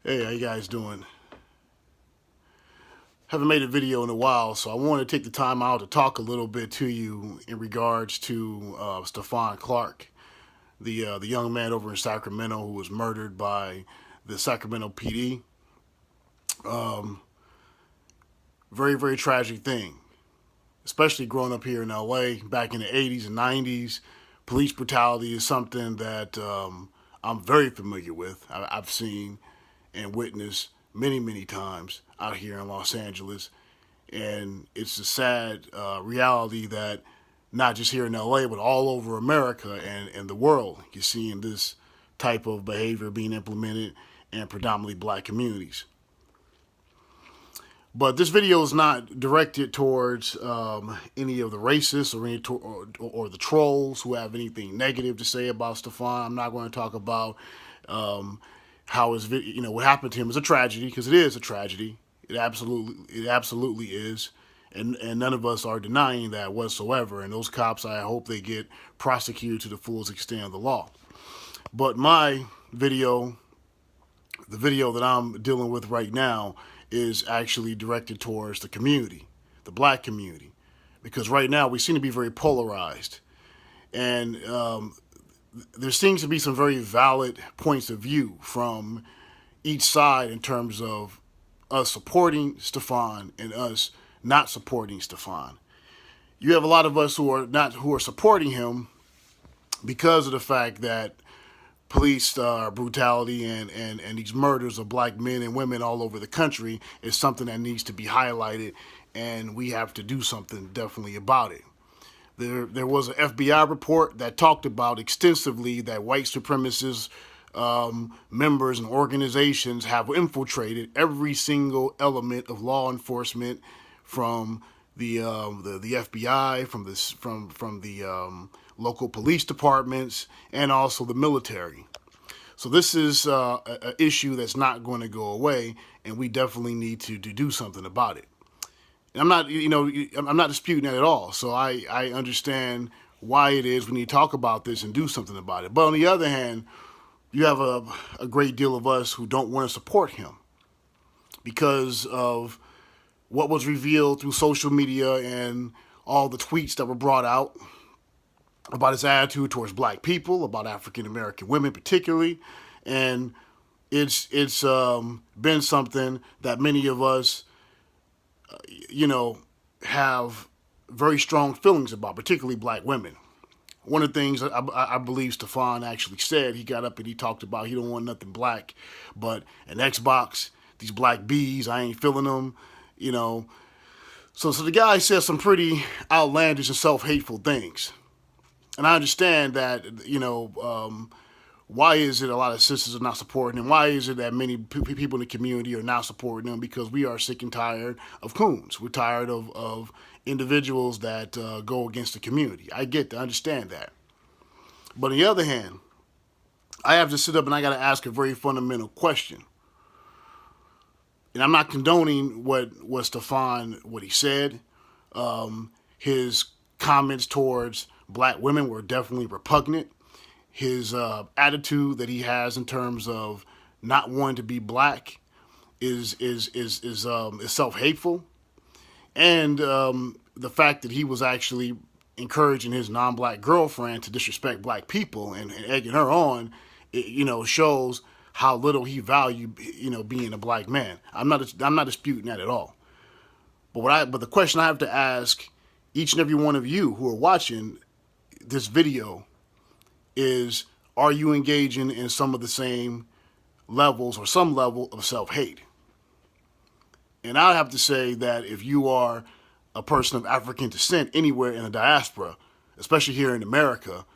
Hey, how you guys doing? Haven't made a video in a while, so I want to take the time out to talk a little bit to you in regards to Stephon Clark, the young man over in Sacramento who was murdered by the Sacramento PD. Um, very tragic thing, especially growing up here in LA back in the 80s and 90s. Police brutality is something that I'm very familiar with. I've seen and witnessed many times out here in Los Angeles. And it's a sad reality that not just here in LA, but all over America and the world, you're seeing this type of behavior being implemented in predominantly black communities. But this video is not directed towards any of the racists or the trolls who have anything negative to say about Stephon. I'm not going to talk about how his what happened to him is a tragedy, because it is a tragedy. It absolutely is, and none of us are denying that whatsoever. And those cops, I hope they get prosecuted to the fullest extent of the law. But my video, the video that I'm dealing with right now, is actually directed towards the community, the black community, because right now we seem to be very polarized, and there seems to be some very valid points of view from each side in terms of us supporting Stephon and us not supporting Stephon. You have a lot of us who are supporting him because of the fact that police brutality and these murders of black men and women all over the country is something that needs to be highlighted, and we have to do something definitely about it. There was an FBI report that talked about extensively that white supremacist members and organizations have infiltrated every single element of law enforcement, from the FBI, from the local police departments, and also the military. So this is an issue that's not going to go away, and we definitely need to do something about it. And I'm not disputing that at all. So I understand why it is we need to talk about this and do something about it. But on the other hand, you have a great deal of us who don't want to support him because of what was revealed through social media and all the tweets that were brought out about his attitude towards black people, about African American women particularly. And it's been something that many of us, have very strong feelings about, particularly black women. One of the things I believe Stephon actually said, he got up and he talked about he don't want nothing black but an Xbox, these black bees, I ain't feeling them, So the guy says some pretty outlandish and self-hateful things. And I understand that, why is it a lot of sisters are not supporting him? Why is it that many people in the community are not supporting him? Because we are sick and tired of coons. We're tired of individuals that go against the community. I get to understand that. But on the other hand, I have to sit up and I got to ask a very fundamental question. And I'm not condoning what Stephon, what he said. His comments towards black women were definitely repugnant. His attitude that he has in terms of not wanting to be black is self-hateful, and the fact that he was actually encouraging his non-black girlfriend to disrespect black people and egging her on, shows how little he valued, being a black man. I'm not disputing that at all. But the question I have to ask each and every one of you who are watching this video is, are you engaging in some of the same levels or some level of self-hate? And I have to say that if you are a person of African descent anywhere in the diaspora, especially here in America,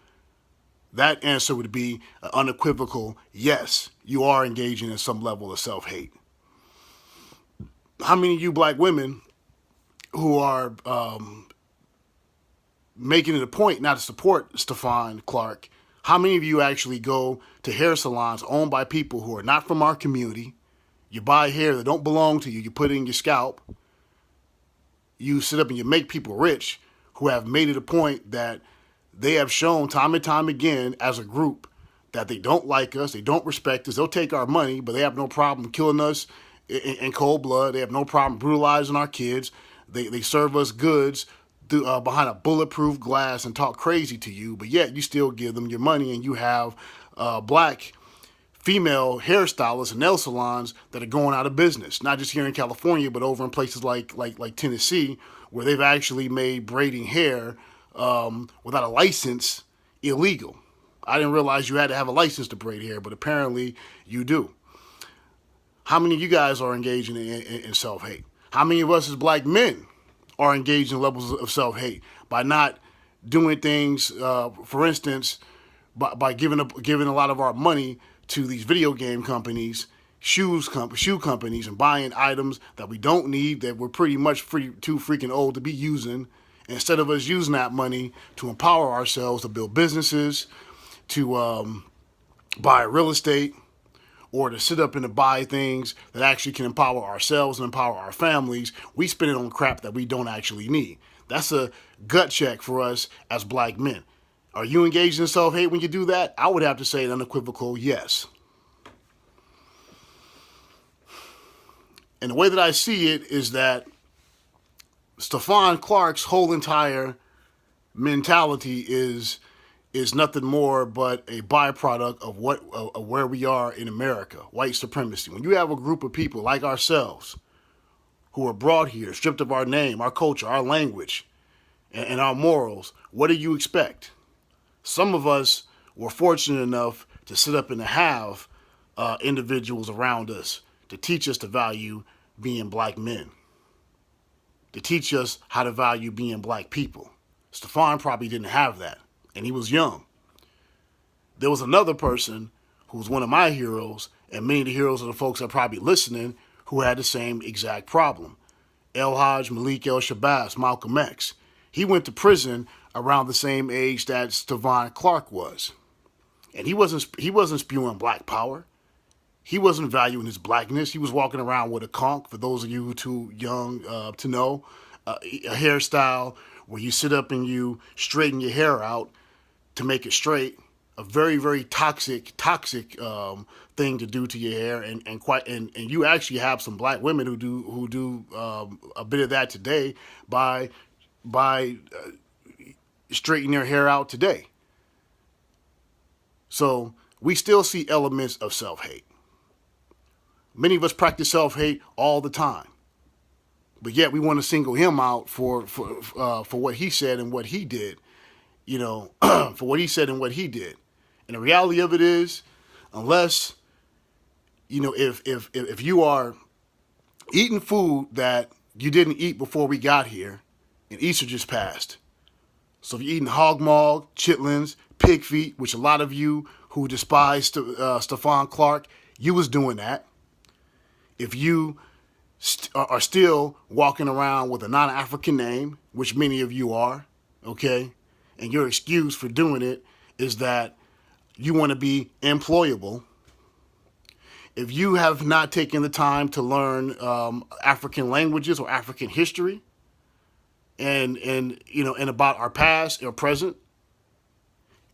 that answer would be an unequivocal yes, you are engaging in some level of self-hate. How many of you black women who are making it a point not to support Stephon Clark, how many of you actually go to hair salons owned by people who are not from our community? You buy hair that don't belong to you, you put it in your scalp, you sit up and you make people rich who have made it a point that they have shown time and time again as a group that they don't like us, they don't respect us, they'll take our money, but they have no problem killing us in cold blood. They have no problem brutalizing our kids. They serve us goods behind a bulletproof glass and talk crazy to you, but yet you still give them your money, and you have black female hairstylists and nail salons that are going out of business, not just here in California, but over in places like Tennessee, where they've actually made braiding hair without a license illegal. I didn't realize you had to have a license to braid hair, but apparently you do. How many of you guys are engaging in self-hate? How many of us as black men are engaged in levels of self-hate by not doing things, for instance, by giving a lot of our money to these video game companies, shoe companies, and buying items that we don't need, that we're pretty much too freaking old to be using, instead of us using that money to empower ourselves to build businesses, to buy real estate, or to sit up and to buy things that actually can empower ourselves and empower our families. We spend it on crap that we don't actually need. That's a gut check for us as black men. Are you engaged in self-hate when you do that? I would have to say an unequivocal yes. And the way that I see it is that Stephon Clark's whole entire mentality is nothing more but a byproduct of where we are in America, white supremacy. When you have a group of people like ourselves who are brought here, stripped of our name, our culture, our language, and our morals, what do you expect? Some of us were fortunate enough to sit up and to have individuals around us to teach us to value being black men, to teach us how to value being black people. Stephon probably didn't have that, and he was young. There was another person who was one of my heroes, and many of the heroes of the folks that are probably listening, who had the same exact problem. El Hajj Malik El Shabazz, Malcolm X. He went to prison around the same age that Stephon Clark was. And he wasn't spewing black power. He wasn't valuing his blackness. He was walking around with a conch, for those of you who are too young to know, a hairstyle where you sit up and you straighten your hair out to make it straight. A very, very toxic thing to do to your hair, and you actually have some black women who do a bit of that today by straightening their hair out today. So we still see elements of self-hate. Many of us practice self-hate all the time, but yet we want to single him out for what he said and what he did. For what he said and what he did. And the reality of it is, unless, if you are eating food that you didn't eat before we got here, and Easter just passed. So if you're eating hog maw, chitlins, pig feet, which a lot of you who despise Stephon Clark, you was doing that. If you are still walking around with a non-African name, which many of you are, okay, and your excuse for doing it is that you want to be employable. If you have not taken the time to learn African languages or African history, and about our past or present,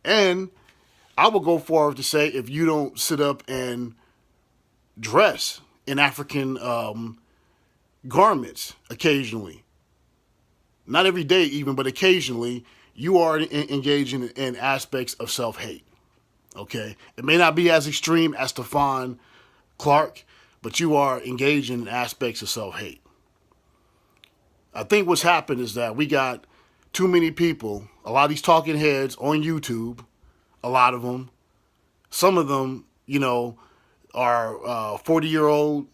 and I will go forward to say, if you don't sit up and dress in African garments occasionally, not every day even, but occasionally, you are engaging in aspects of self-hate. Okay, it may not be as extreme as Stephon Clark, but you are engaging in aspects of self-hate. I think what's happened is that we got too many people, a lot of these talking heads on YouTube, a lot of them, some of them, are 40-year-old,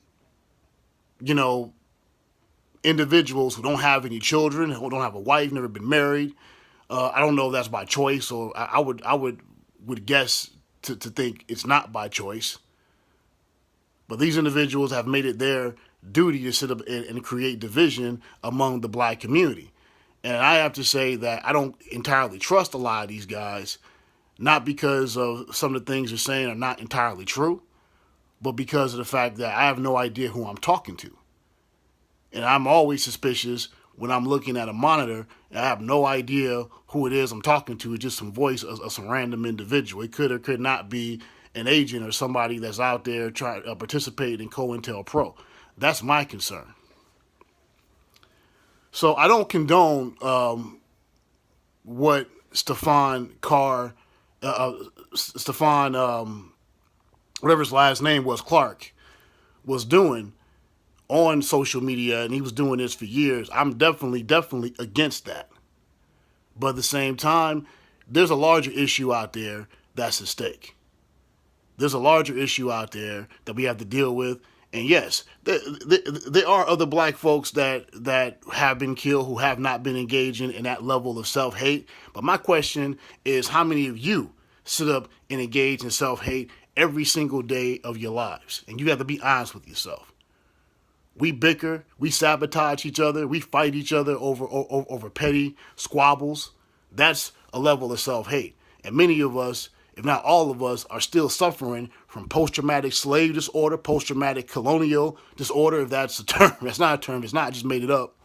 individuals who don't have any children, who don't have a wife, never been married. I don't know if that's by choice, or I would guess to think it's not by choice. But these individuals have made it their duty to sit up and create division among the black community. And I have to say that I don't entirely trust a lot of these guys, not because of some of the things they're saying are not entirely true, but because of the fact that I have no idea who I'm talking to. And I'm always suspicious when I'm looking at a monitor and I have no idea who it is I'm talking to. It's just some voice of some random individual. It could or could not be an agent or somebody that's out there trying to participate in COINTELPRO. That's my concern. So I don't condone what Stephon Carr, Stephon, whatever his last name was, Clark, was doing on social media, and he was doing this for years. I'm definitely against that. But at the same time, there's a larger issue out there that's at stake. There's a larger issue out there that we have to deal with. And yes, there are other black folks that have been killed who have not been engaging in that level of self-hate. But my question is, how many of you sit up and engage in self-hate every single day of your lives? And you have to be honest with yourself. We bicker, we sabotage each other, we fight each other over petty squabbles. That's a level of self-hate. And many of us, if not all of us, are still suffering from post-traumatic slave disorder, post-traumatic colonial disorder, if that's a term. That's not a term. It's not. I just made it up.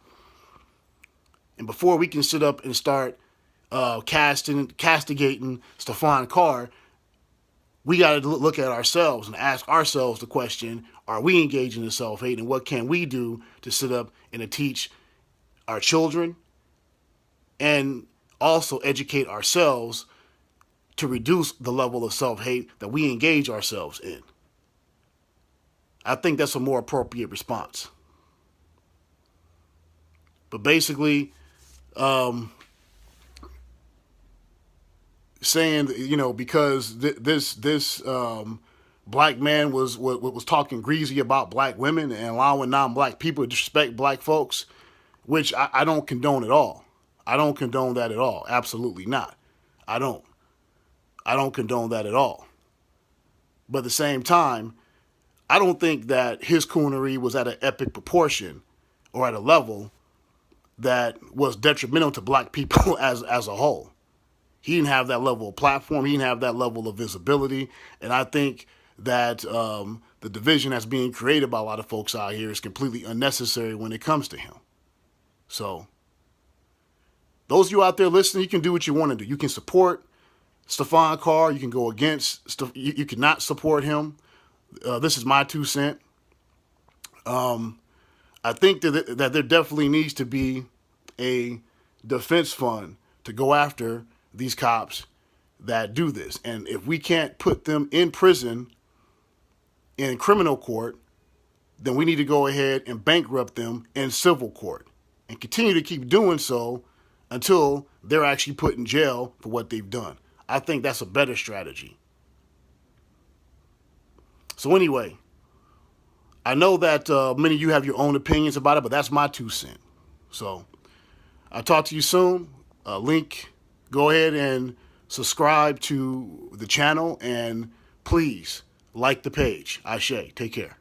And before we can sit up and start castigating Stephon Clark, we got to look at ourselves and ask ourselves the question, are we engaging in self-hate, and what can we do to sit up and to teach our children and also educate ourselves to reduce the level of self-hate that we engage ourselves in? I think that's a more appropriate response. But basically, saying, because this black man was talking greasy about black women and allowing non-black people to disrespect black folks, which I don't condone at all. I don't condone that at all. Absolutely not. I don't condone that at all. But at the same time, I don't think that his coonery was at an epic proportion or at a level that was detrimental to black people as a whole. He didn't have that level of platform. He didn't have that level of visibility. And I think that the division that's being created by a lot of folks out here is completely unnecessary when it comes to him. So those of you out there listening, you can do what you want to do. You can support Stephon Clark. You can go against. You cannot support him. This is my 2 cents. I think that there definitely needs to be a defense fund to go after these cops that do this. And if we can't put them in prison, in criminal court, then we need to go ahead and bankrupt them in civil court and continue to keep doing so until they're actually put in jail for what they've done. I think that's a better strategy. So anyway, I know that many of you have your own opinions about it, but that's my 2 cents. So I'll talk to you soon. Link, go ahead and subscribe to the channel, and please like the page. Ashe, take care.